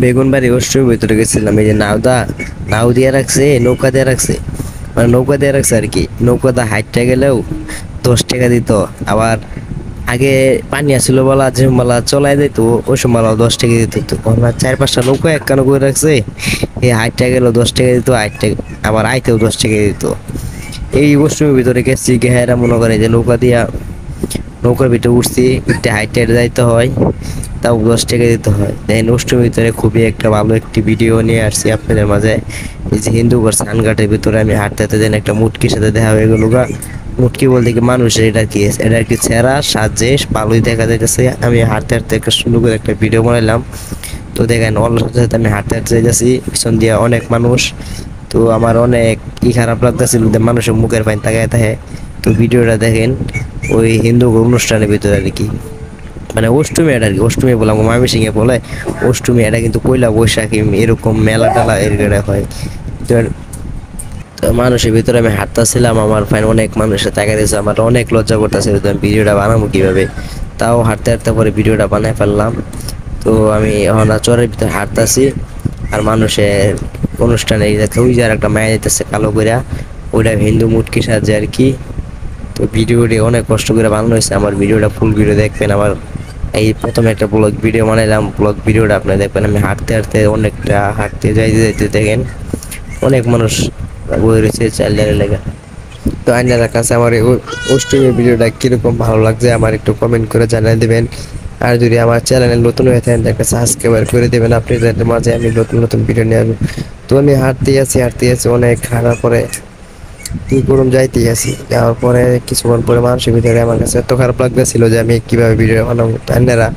বেগুনবাড়ি অষ্টমীর ভিতরে গেছিলাম। এই যে নাও দিয়ে রাখছে, নৌকা দিয়ে রাখছে, মানে নৌকা দিয়ে রাখছে আর কি। নৌকাতে হাইটটা গেলেও 10 টাকা দিত। আবার আগে পানি আসছিল বলা, যে মালা চলাই দিত ওই সময় 10 টাকা দিত। তো আমরা 4-5টা নৌকা একখানে করে রাখছে, এই হাইটটা গেল 10 টাকা দিত, হাইটটা আবার আইতেও 10 টাকা দিত। এই অষ্টমীর ভিতরে গেছি গেহারা মনে করে যে নৌকা দিয়া নৌকার ভিতরে উঠছি, একটু হাইট টাইট যাইতে হয়, তাও 10 টাকা দিতে হয়। দেন অষ্টমীর ভিতরে খুবই একটা ভালো একটি ভিডিও নিয়ে আসছি আপনাদের মাঝে। এই যে হিন্দুগড় সানঘাটের ভিতরে আমি হাঁটতে হাঁটতে দেন একটা মুটকির সাথে দেখা হয়ে গেল গা। মুটকি বলতে কি মানুষের, এটা আর কি চেহারা সাজে ভালোই দেখা যাইতেছে। আমি হাঁটতে হাঁটতে একটা সুন্দর করে একটা ভিডিও বানাইলাম। তো দেখেন ওর সাথে সাথে আমি হাঁটতে হাঁটতে যাইতেছি, পিছন দিয়ে অনেক মানুষ। তো আমার অনেক খারাপ লাগতেছিল যে মানুষের মুখের পানি তাকায় থাকে। তো ভিডিওটা দেখেন ওই হিন্দু অনুষ্ঠানের ভিতরে আর কি, মানে অষ্টমী এটা আর কি। অষ্টমী বললাম, ময়মনসিংহে বলে অষ্টমী, এটা কিন্তু পয়লা বৈশাখী এরকম মেলা টেলা এর হয়। তো তো মানুষের ভিতরে আমি হাঁটতেছিলাম, আমার ফাইন অনেক মানুষের তাকাই দিয়েছে, আমার অনেক লজ্জা করতেছিল তো আমি ভিডিওটা বানাবো কিভাবে। তাও হাঁটতে হাঁটতে পরে ভিডিওটা বানাই ফেললাম। তো আমি এখন চরের ভিতরে হাঁটতেছি, আর মানুষের অনুষ্ঠানে এই দেখে ওই যে আর একটা মায়া যেতেছে কালো কইরা, ওইটা হিন্দু মুটকি সাজে আর কি। তো ভিডিওটি অনেক কষ্ট করে বানানো হয়েছে। আমার ভিডিওটা ফুল ভিডিও দেখবেন। আমার এই প্রথমে একটা ব্লগ ভিডিও বানাইলাম, ব্লগ ভিডিওটা আপনি দেখবেন। আমি হাঁটতে হাঁটতে অনেকটা হাঁটতে যাইতে যাইতে দেখেন অনেক মানুষ বই রয়েছে চাইল্ডের লেগে। তো আইনার কাছে আমার এই অষ্টমীর ভিডিওটা কিরকম ভালো লাগছে আমার একটু কমেন্ট করে জানিয়ে দেবেন। আর যদি আমার চ্যানেলে নতুন হয়ে থাকেন একটা সাবস্ক্রাইব করে দেবেন, আপনাদের মাঝে আমি নতুন নতুন ভিডিও নিয়ে আসবো। তো আমি হাঁটতে আছি অনেক হাঁটার পরে কি করুন যাইতেই আছি। যাওয়ার পরে কিছুক্ষণ পরে মানুষের ভিতরে আমার কাছে এত খারাপ লাগতেছিল যে আমি কিভাবে ভিডিও বানাবো। আপনারা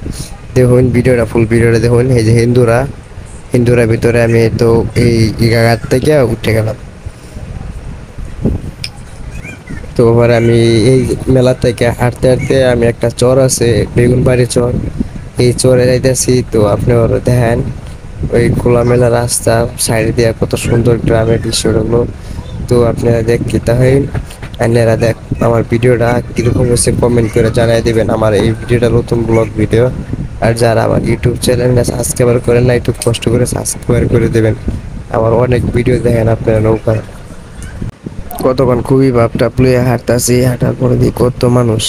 দেখুন ভিডিওটা, ফুল ভিডিওটা দেখুন। এই যে হিন্দুরা ভিতরে আমি তো এই ঘাট থেকে উঠে গেলাম। তো এবার আমি এই মেলা থেকে হাঁটতে হাঁটতে আমি একটা চর আছে বেগুনবাড়ি চর, এই চরে যাইতেছি। তো আপনি ওরা দেখেন ওই খোলামেলা রাস্তা সাইড দিয়ে কত সুন্দর গ্রামের দৃশ্যগুলো। তো আপনারা দেখতে হইন, আপনারা দেখ আমার ভিডিওটা কীরকম হচ্ছে কমেন্ট করে জানিয়ে দেবেন। আমার এই ভিডিওটা নতুন ব্লগ ভিডিও। আর যারা আমার ইউটিউব চ্যানেলটা সাবস্ক্রাইব করেন না, একটু কষ্ট করে সাবস্ক্রাইব করে দেবেন। আমার অনেক ভিডিও দেখেন আপনারা নৌকা কতক্ষণ খুবই ভাবটাপ লইয়া হাঁটতাছি। হাঁটার পরে দিয়ে কত মানুষ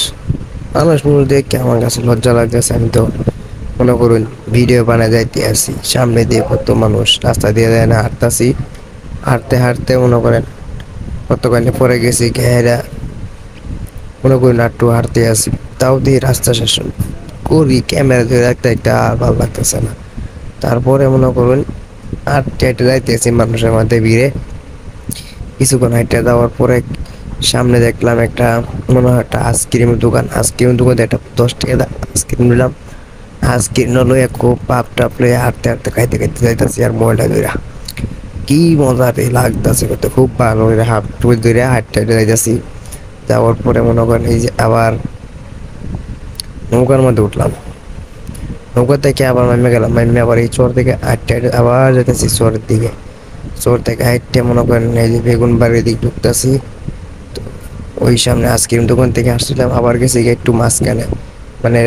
দেখে আমার কাছে লজ্জা লাগতেছে। আমি তো মনে করুন ভিডিও বানায় যাইতে আসি, সামনে দিয়ে কত মানুষ রাস্তা দিয়ে যায় না, হাঁটতাছি। হাঁটতে হাঁটতে মনে করেন কতক্ষণ পরে গেছি ঘেরা, মনে করি নাট্টু হাঁটতে আসি, তাও দিয়ে রাস্তা শেষ করি ক্যামেরা ধরে রাখতে একটা আর ভালো লাগতেছে না। তারপরে মনে করুন হাঁটতে হাঁটতে যাইতেছি মানুষের মধ্যে ভিড়ে। কিছুক্ষণ হাঁটতে যাওয়ার পরে সামনে দেখলাম একটা মনে হয় একটা আইসক্রিমের দোকান। আইসক্রিমের দোকানে একটা 10 টাকা আইসক্রিম নিলাম। আইসক্রিম লইয়া খুব পাপ টাপ লইয়া হাঁটতে হাঁটতে খাইতে খাইতে যাইতেছি, আর মোবাইলটা ধরা কি মজা রে লাগতেছে, করতে খুব ভালো হাফ টুই ধরে হাঁটতে হাঁটতে যাইতেছি। যাওয়ার পরে মনে করেন এই যে আবার নৌকার মধ্যে উঠলাম, নৌকা থেকে আবার নামে গেলাম। নামে আবার এই চর থেকে হাঁটতে হাঁটতে আবার যেতেছি চরের দিকে। চর থেকে হাঁটতে মনে করেন এই যে বেগুন বাড়ির দিক ঢুকতেছি। ওই সামনে আইসক্রিম দোকান থেকে আসছিলাম, আবার গেছি একটু মাঝখানে, মানে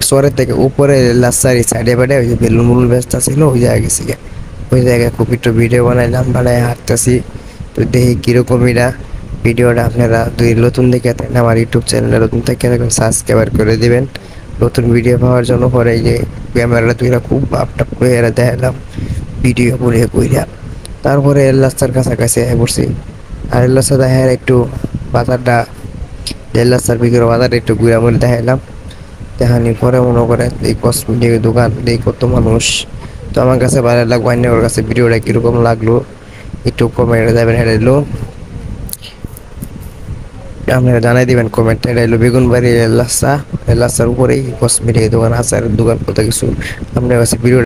চরের থেকে উপরে লাসারি সাইডে বাডে ওই যে বেলুন মুলুন ব্যস্ত ছিল, ওই জায়গায় গেছি। ওই জায়গায় খুব একটু ভিডিও বানাইলাম, বানায় হাঁটতেছি। তো দেখি কীরকম এরা ভিডিওটা আপনারা যদি নতুন দেখে থাকেন আমার ইউটিউব চ্যানেলে নতুন থেকে সাবস্ক্রাইব করে দিবেন নতুন ভিডিও পাওয়ার জন্য। পরে এই যে ক্যামেরাটা তুইরা খুব আপটাপ করে এরা দেখালাম ভিডিও করে কইরা। তারপরে রাস্তার কাছাকাছি পড়ছি, আর রাস্তা দেখার একটু বাজারটা রাস্তার ভিতরে বাজারটা একটু ঘুরা মনে দেখাইলাম। দেখানির পরে মনে করেন এই কসমেটিকের দোকান এই কত মানুষ। তো আমার কাছে ভালো লাগলো, ওর কাছে ভিডিওটা কীরকম লাগলো একটু কমেন্টে যাবেন। এটা এলো আপনারা জানাই দিবেন কমেন্টে। এটা এলো বেগুনবাড়ি রাস্তার উপরেই কসমেটিকের দোকান, আচারের দোকান, কত কিছু আপনার কাছে ভিডিও